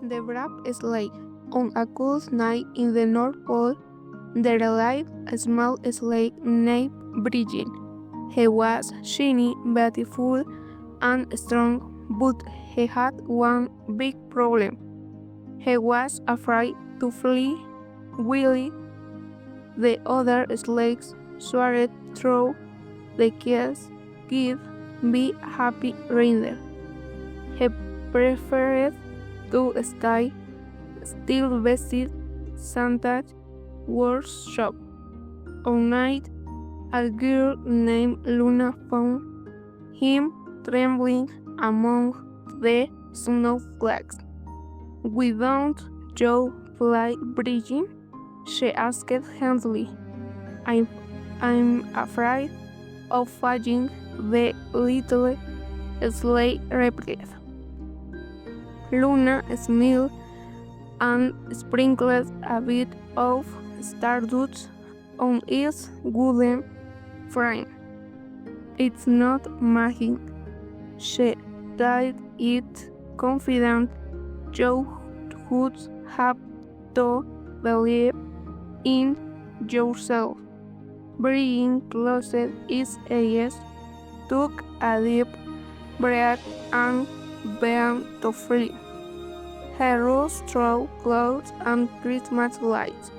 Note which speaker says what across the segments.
Speaker 1: The brave sleigh. On a cold night in the North Pole, there lived a small sleigh named Bridget. He was shiny, beautiful, and strong, but he had one big problem. He was afraid to fly. Willie, the other sleighs, swore through the keys, "Give me happy reindeer." He preferred to stay still visit Santa's workshop. One night, a girl named Luna found him trembling among the snowflakes. "Why don't you fly, Bridget?" she asked gently. I'm afraid of flying," the little sleigh replied. Luna smiled and sprinkled a bit of stardust on its wooden frame. "It's not magic," she said it confident. "You would have to believe in yourself." Bridget closed its eyes, took a deep breath, and began to fly. He rose through clouds and Christmas lights,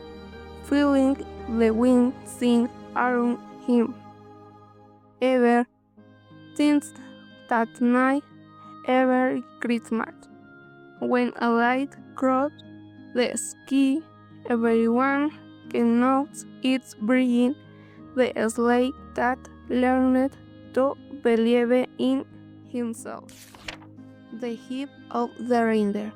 Speaker 1: feeling the wind sing around him. Ever since that night, every Christmas, when a light crossed the sky, everyone knows it's Bridget, the sleigh that learned to believe in himself. The hip of the reindeer.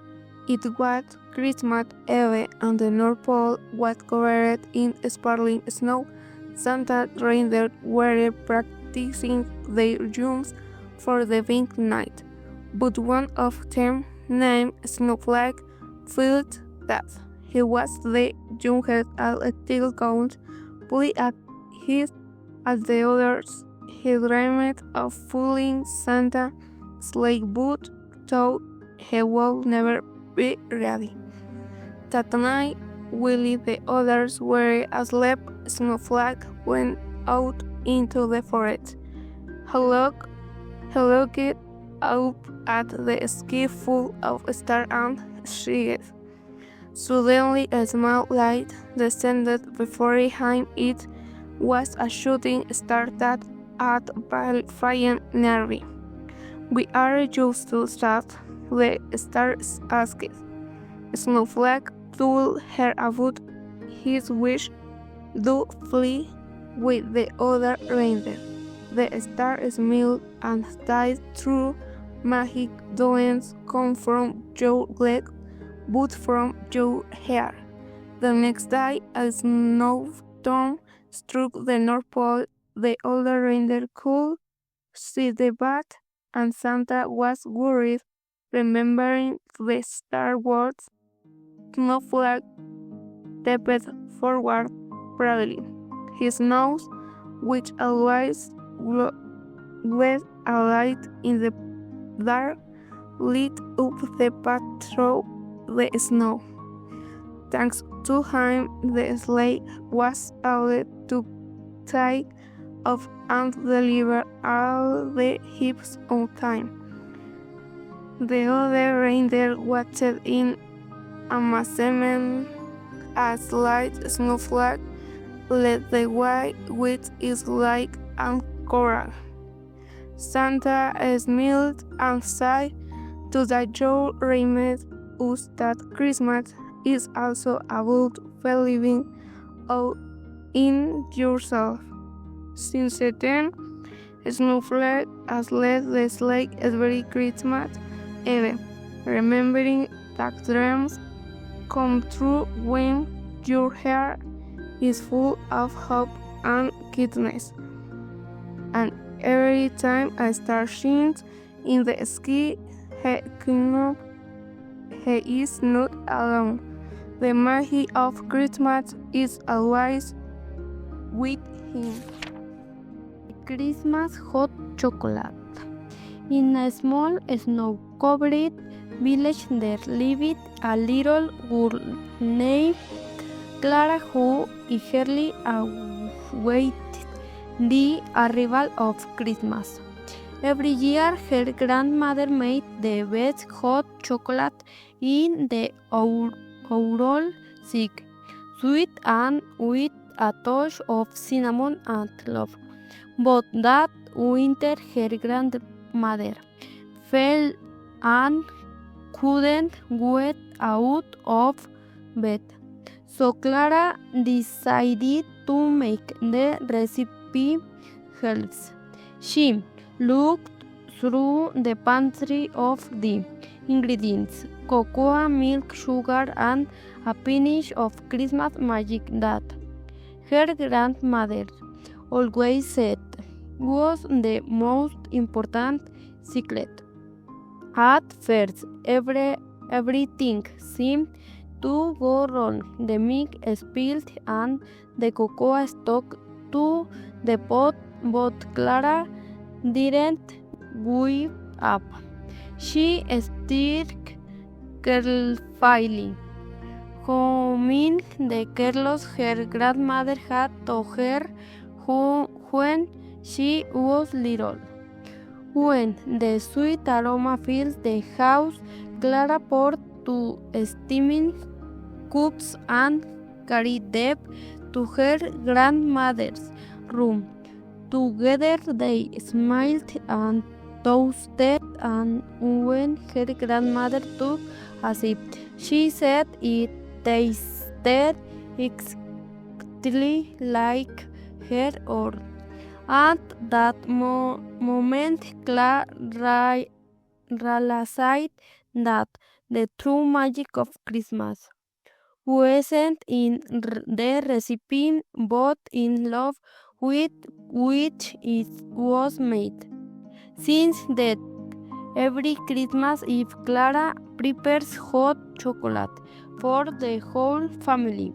Speaker 1: It was Christmas Eve and the North Pole was covered in sparkling snow. Santa's reindeer were practicing their jumps for the big night, but one of them, named Snowflake, felt that he was the youngest and still couldn't play at his as the others. He dreamed of fooling Santa's sleigh, but thought he would never be ready. That night, Willie the others were asleep. Snowflake went out into the forest. He looked up at the sky full of stars and shield. Suddenly a small light descended before him. It was a shooting star that had flying nearby. "We are just to start," the star asked. Snowflake told her about his wish to fly with the other reindeer. The star smiled and said, "True magic doesn't come from your legs, but from your hair." The next day, a snowstorm struck the North Pole. The older reindeer could see the bat, and Santa was worried, remembering the star words. Snowflake stepped forward proudly. His nose, which always was a light in the dark, lit up the path through the snow. Thanks to him, the sleigh was able to take off and deliver all the gifts on time. The other reindeer watched in amazement as light Snowflake led the way with his sleigh and coral. Santa smiled and said, "Today you remind us that Christmas is also about believing in yourself." Since then, Snowflake has led the sleigh every Christmas Eve, remembering that dreams come true when your heart is full of hope and kindness. And every time a star shines in the sky, he is not alone. The magic of Christmas is always with him.
Speaker 2: Christmas hot chocolate. In a small snow-covered village there lived a little girl named Clara who eagerly awaited the arrival of Christmas. Every year, her grandmother made the best hot chocolate in the world, sick, sweet, and with a touch of cinnamon and love. But that winter, her grandmother fell and couldn't get out of bed. So Clara decided to make the recipe herself. She looked through the pantry of the ingredients, cocoa, milk, sugar, and a pinch of Christmas magic that her grandmother always said was the most important secret. At first, everything seemed to go wrong. The milk spilled and the cocoa stuck to the pot, but Clara didn't give up. She stirred carefully, humming the carols her grandmother had taught her when she was little. When the sweet aroma filled the house, Clara poured two steaming cups and carried them to her grandmother's room. Together they smiled and toasted, and when her grandmother took a sip, she said it tasted exactly like her own. At that moment, Clara realized that the true magic of Christmas wasn't in the recipe, but in love with which it was made. Since that, every Christmas Eve, Clara prepares hot chocolate for the whole family.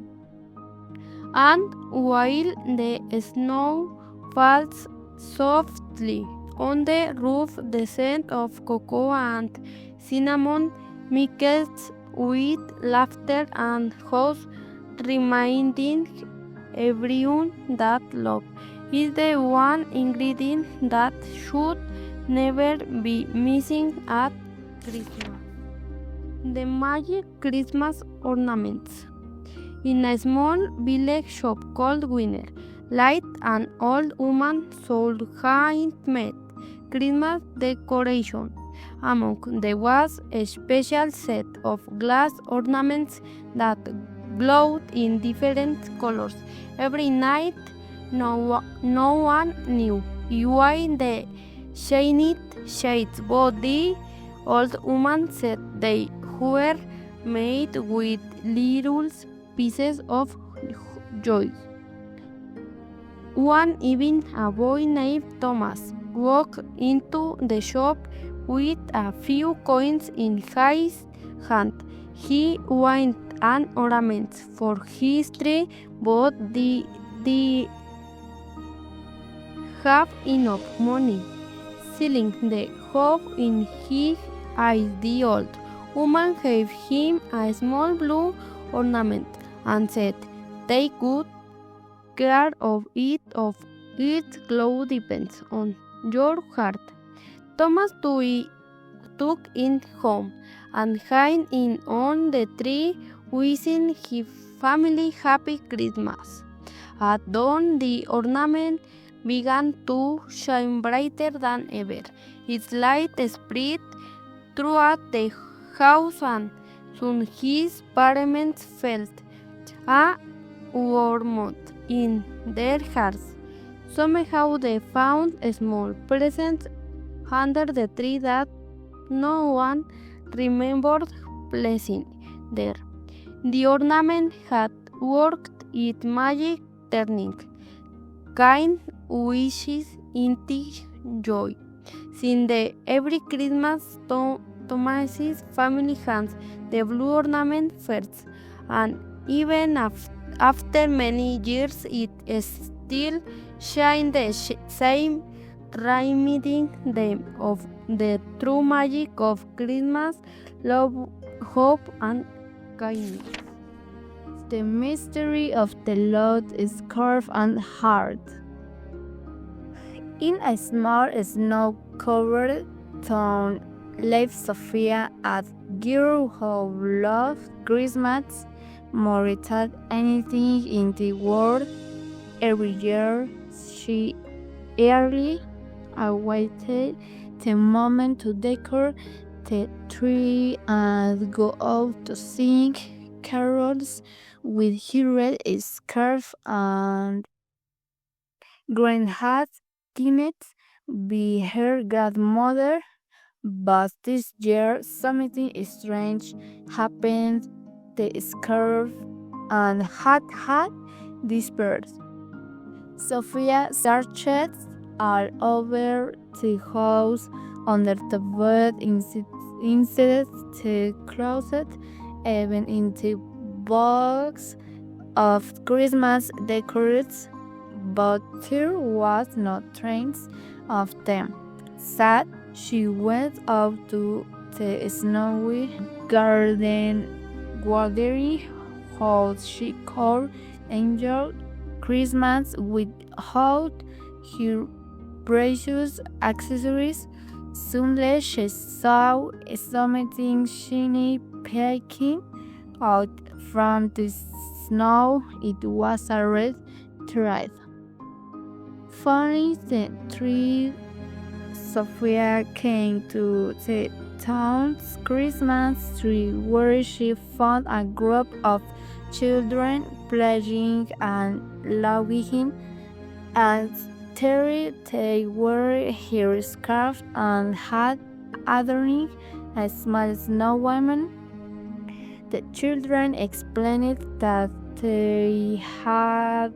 Speaker 2: And while the snow falls softly on the roof, the scent of cocoa and cinnamon mixes with laughter and hope, reminding everyone that love is the one ingredient that should never be missing at Christmas. The magic Christmas ornaments. In a small village shop called Winner, Light, an old woman sold handmade Christmas decoration. Among them was a special set of glass ornaments that glowed in different colors. Every night, no one knew why they shined shades, but the old woman said they were made with little pieces of joy. One evening, a boy named Thomas walked into the shop with a few coins in his hand. He wanted an ornament for his tree, but didn't have enough money. Seeing the hope in his eyes, the old woman gave him a small blue ornament and said, "Take good care of it, its glow depends on your heart." Thomas took it home and hung it on the tree, wishing his family happy Christmas. At dawn, the ornament began to shine brighter than ever. Its light spread throughout the house, and soon his parents felt a warmth in their hearts. Somehow they found a small present under the tree that no one remembered placing there. The ornament had worked its magic, turning kind wishes into joy. Since then, every Christmas, Thomas's family hands the blue ornament first, and even after many years, it still shines the same reminding them of the true magic of Christmas, love, hope, and kindness. The mystery of the Lord is carved and hard. In a small snow-covered town lived Sophia, a girl who loved Christmas more than anything in the world. Every year, she early awaited the moment to decorate the tree and go out to sing carols with her red scarf and green hat, timid be her grandmother. But this year something strange happened. The scarf and hat had disappeared. Sophia searched all over the house, under the bed, inside the closet, even in the box of Christmas decorations, but there was no trace of them. Sad, she went out to the snowy garden, wondering how she could enjoy Christmas without her precious accessories. Suddenly she saw something shiny peeking out from the snow. It was a red thread. Following the thread, Sophia came to the town's Christmas tree, where she found a group of children playing and laughing. And Terry they wore her scarf and hat, adorning a small snow woman. The children explained that they had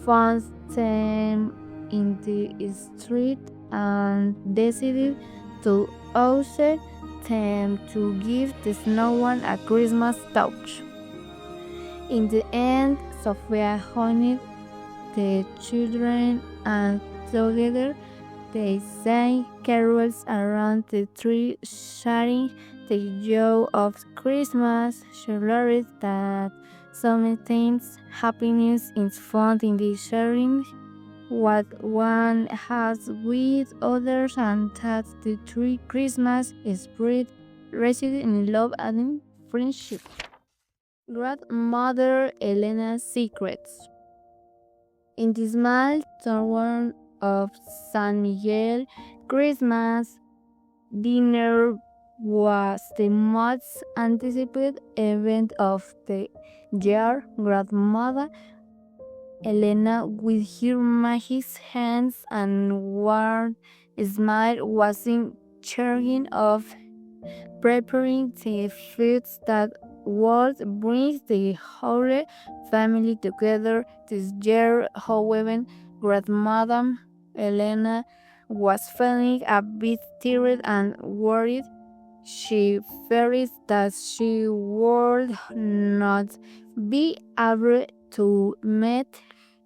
Speaker 2: found them in the street and decided to ask them to give the snow one a Christmas touch. In the end, Sophia honored the children, and together they sang carols around the tree, sharing the joy of Christmas. She learned that sometimes happiness is found in the sharing what one has with others, and that the true Christmas spirit resided in love and friendship. Grandmother Elena's secrets. In the small town of San Miguel, Christmas dinner was the most anticipated event of the year. Grandmother Elena, with her magic hands and warm smile, was in charge of preparing the foods that would bring the whole family together. This year, however, Grandmother Elena was feeling a bit tired and worried. She feared that she would not be able to meet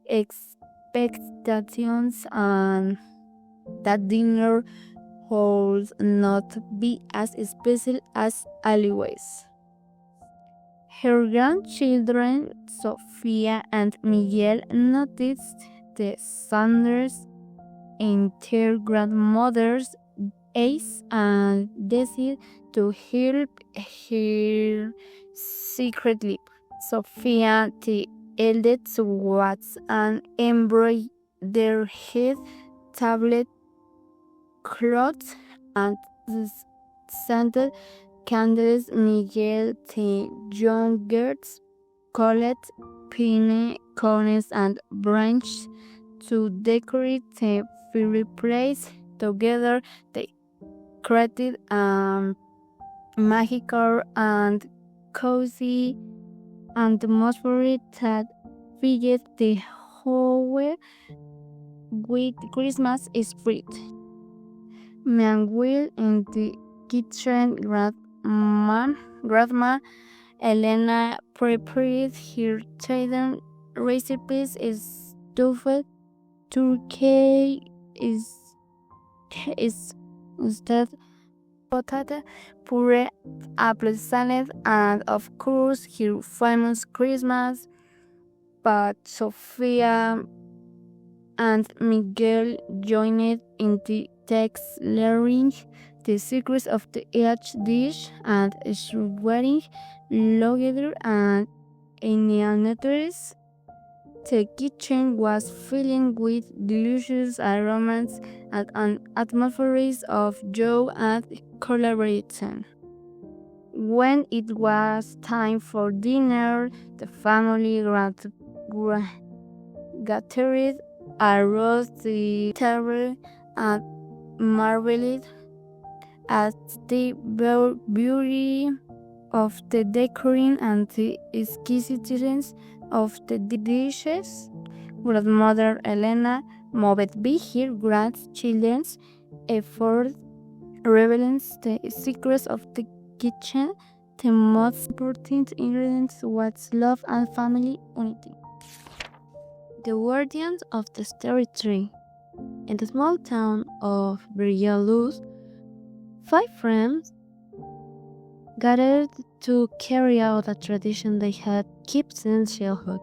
Speaker 2: expectations and that dinner would not be as special as always. Her grandchildren, Sofia and Miguel, noticed the sadness in their grandmother's eyes and decided to help her secretly. Sofia, the eldest, was an embroidered tablet cloth and scented candles. Miguel, the youngest, colored pine cones and branches to decorate the fireplace. Together, they created a magical and cozy atmosphere that filled the whole with Christmas spirit. Meanwhile, in the kitchen, Grandma Elena prepared her traditional recipes: stuffed turkey,
Speaker 1: is instead potato puree, apple salad, and of course her famous Christmas. But Sofia and Miguel joined in the text learning the secrets of the each dish and swearing together and initiators. The kitchen was filling with delicious aromas and an atmosphere of joy and collaboration. When it was time for dinner, the family gathered around the table and marveled at the beauty of the decoration and the exquisiteness of the dishes. Grandmother Elena moved by her grandchildren's effort reveals the secrets of the kitchen. The most important ingredient was love and family unity. The guardians of the Starry Tree. In the small town of Brialuz, 5 friends gathered to carry out a tradition they had kept since childhood.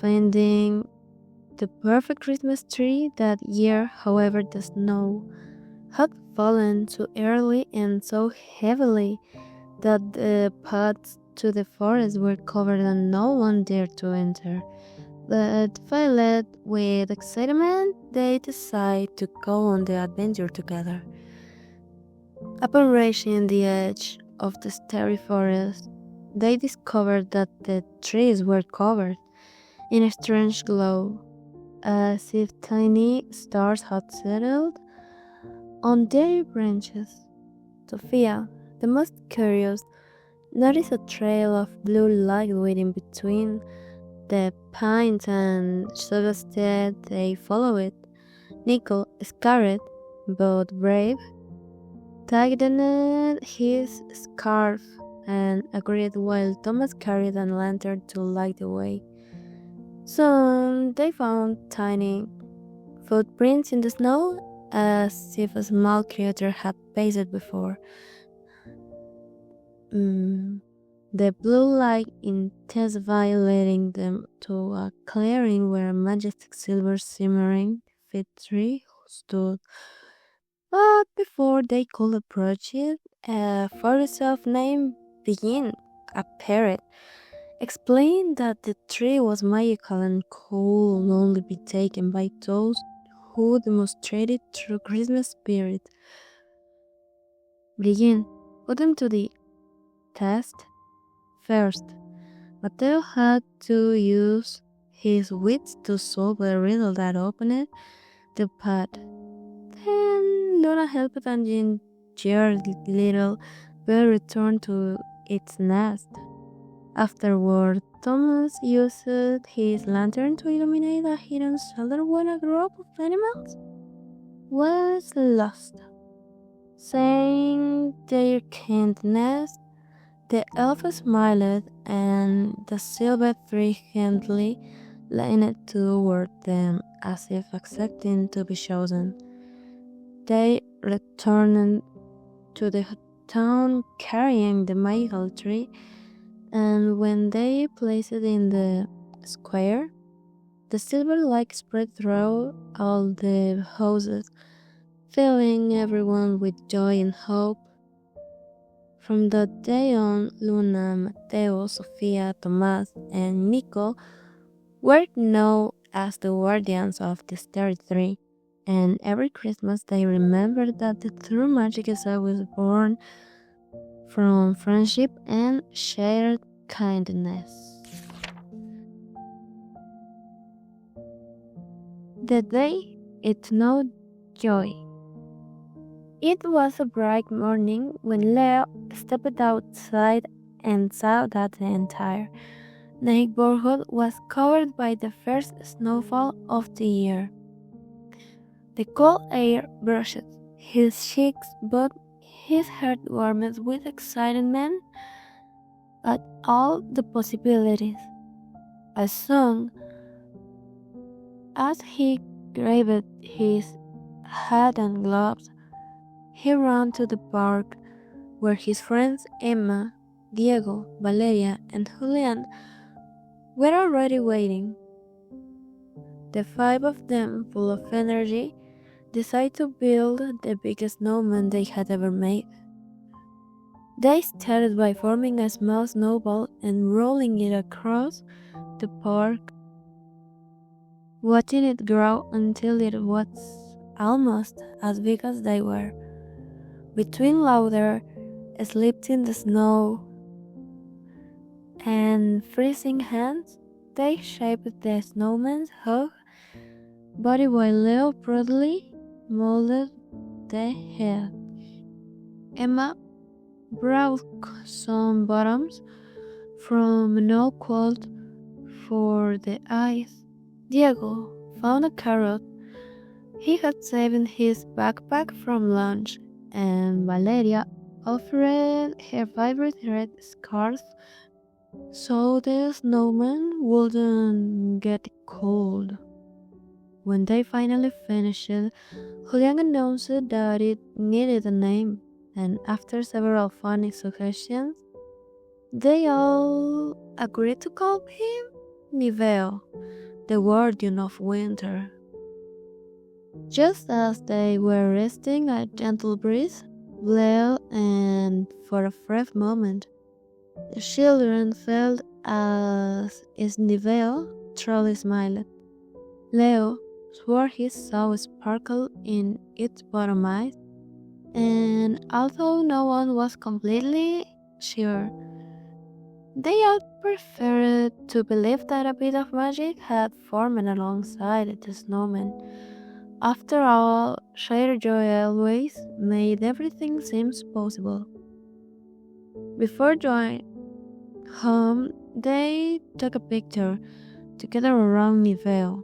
Speaker 1: Finding the perfect Christmas tree that year, however, the snow had fallen so early and so heavily that the paths to the forest were covered and no one dared to enter. But filled with excitement, they decided to go on the adventure together. Upon reaching the edge of the starry forest, they discovered that the trees were covered in a strange glow, as if tiny stars had settled on their branches. Sophia, the most curious, noticed a trail of blue light within between the pines and suggested they follow it. Nico, scared but brave, tightened his scarf and agreed while Thomas carried a lantern to light the way. Soon they found tiny footprints in the snow, as if a small creature had paced before. The blue light intensified, leading them to a clearing where a majestic silver shimmering fig tree stood. But before they could approach it, a philosopher named Begin appeared, explained that the tree was magical and could only be taken by those who demonstrated true Christmas spirit. Begin put them to the test. First, Mateo had to use his wits to solve a riddle that opened the path. Then Luna helped and gingered little bird returned to its nest. Afterward, Thomas used his lantern to illuminate a hidden shelter when a group of animals was lost. Saying their kind nest, the elf smiled and the silver tree gently leaned toward them as if accepting to be chosen. They returned to the town carrying the magical tree, and when they placed it in the square, the silver light spread through all the houses, filling everyone with joy and hope. From that day on, Luna, Mateo, Sofia, Tomás, and Nico were known as the guardians of the Starry Tree, and every Christmas they remembered that the true magic is always born from friendship and shared kindness. The day it snowed joy. It was a bright morning when Leo stepped outside and saw that the entire neighborhood was covered by the first snowfall of the year. The cold air brushed his cheeks, but his heart warmed with excitement at all the possibilities. As soon as he grabbed his
Speaker 2: hat and gloves, he ran to the park where his friends Emma, Diego, Valeria, and Julian were already waiting. The five of them, full of energy, decided to build the biggest snowman they had ever made. They started by forming a small snowball and rolling it across the park, watching it grow until it was almost as big as they were. Between laughter, slipped in the snow, and freezing hands, they shaped the snowman's hug body while Leo proudly molded the head. Emma broke some bottoms from an old quilt for the eyes. Diego found a carrot he had saved in his backpack from lunch, and Valeria offered her favorite red scarf so the snowman wouldn't get cold. When they finally finished, Julian announced that it needed a name, and after several funny suggestions, they all agreed to call him Niveo, the guardian of winter. Just as they were resting a gentle breeze blew, and for a brief moment, the children felt as Niveo truly smiled. Leo swore he saw a sparkle in its bottom eyes, and although no one was completely sure, they all preferred to believe that a bit of magic had formed alongside the snowman. After all, shared joy always made everything seem possible. Before going home, they took a picture together around Niveo,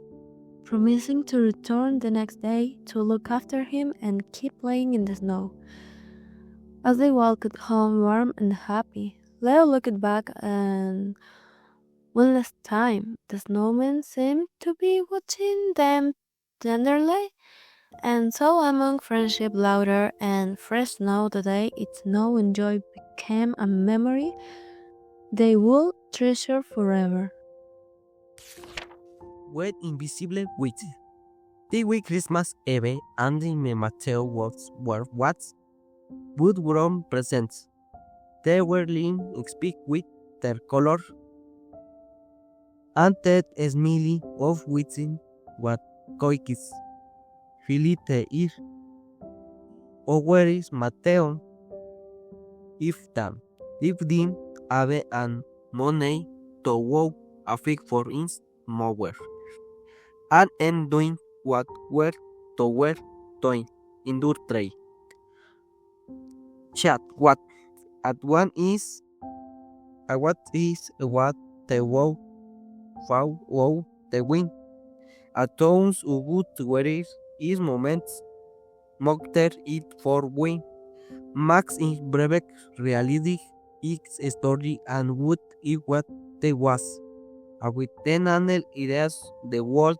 Speaker 2: promising to return the next day to look after him and keep playing in the snow. As they walked home warm and happy, Leo looked back, and one last time the snowman seemed to be watching them tenderly. And so among friendship, laughter, and fresh snow the day it snowed and joy became a memory they would treasure forever.
Speaker 3: Wet invisible wit. The week Christmas Eve and me Mateo was were what would grown presents. They were lean speak with their color and that smiley of within what coikis. Filite ir. O where is Mateo? If them. If them have and money to walk a fig for instance mower. And am doing what were to were doing in dur tray. Chat what at one is a what is a what the wow foul wow the win. A tones ugut where is moments mockter it for win. Max in breve reality its story and would it what they was. A with ten anel ideas the world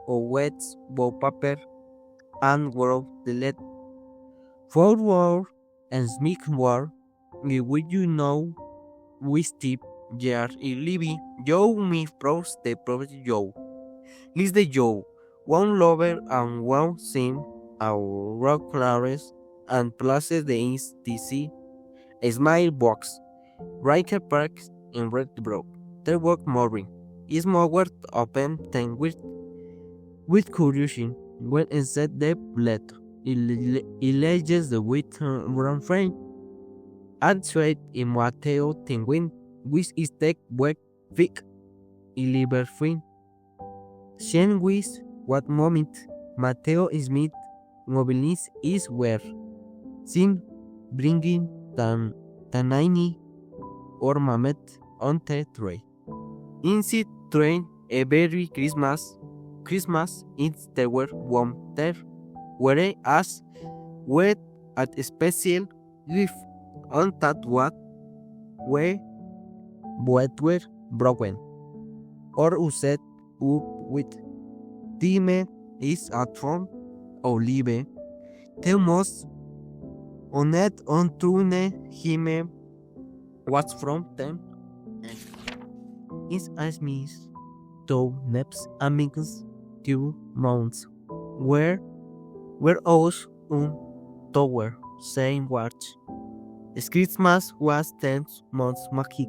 Speaker 3: or wets wallpaper and world the let. For war and smic war, will you know we step jar in living yo me pros the property yo. List the yo, one lover and one sim, our rock flowers and places the INSTC, a smile box, Riker Parks in Red Brook. Their work moving is more open than with curiosity when instead they let alleges the wit run frame and sweat in Mateo Tinguin with his tech work thick liver fin. Shen with what moment Mateo Smith mobilis is where sin bringing tanini or mamet on the tray. Instead train a very Christmas is the word warm there, whereas wet at special gift on that what we were broken or used up with time is at home Olive, the most honest on trune him was from them. Is as miss to neps amigos 2 months where us tower same watch. Christmas was 10 months magic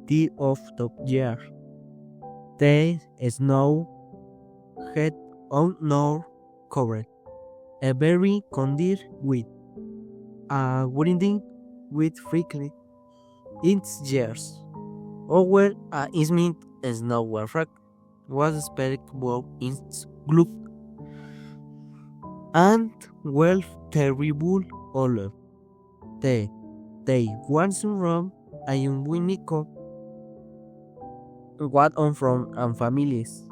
Speaker 3: the of the year. The snow had on nor covered. A very condir with a winding with frequently its years. Over a ismint snow warfrak was spectacle in gloop and well terrible all they once from a unico what on from and families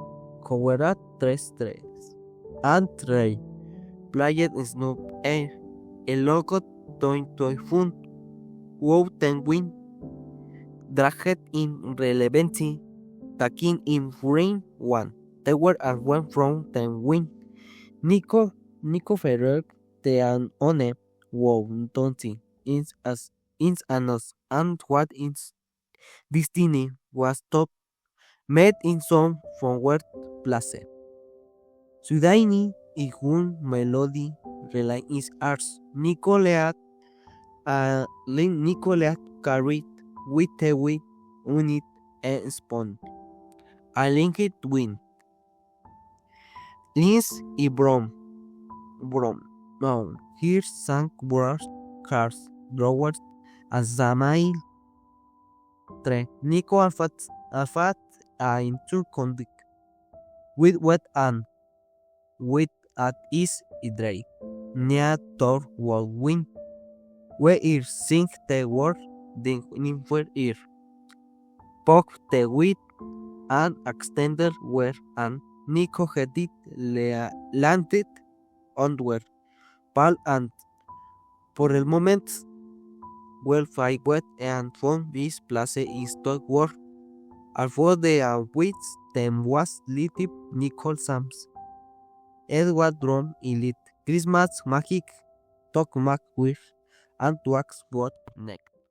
Speaker 3: covered tres and three played snoop el loco toy fun wow ten win dragged in relevancy taking in rain one they were as one from ten win Nico Ferrer te an one wow tonti ins anos and what its destiny was top met in some forward place. Sudaini y un melody relay is arts. Nicoleat Nicoleat carried with the wit unit and spawn. I link it win. Lins y Brom. No, here sank words, cars, drawers, and Zamail 3. Nico Alfat intercondic with wet and with at is idrei. Nia tor wall win. Where ear sink the word the for ear. Poke the wit and extender where and Nico headed landed onward. Pal and por el moment well fight wet and from this place is dog work. Alfor de wits them was little Nicole Sams. Edward Drum Elite Christmas Magic Talk Mac with and Wax Bot Neck.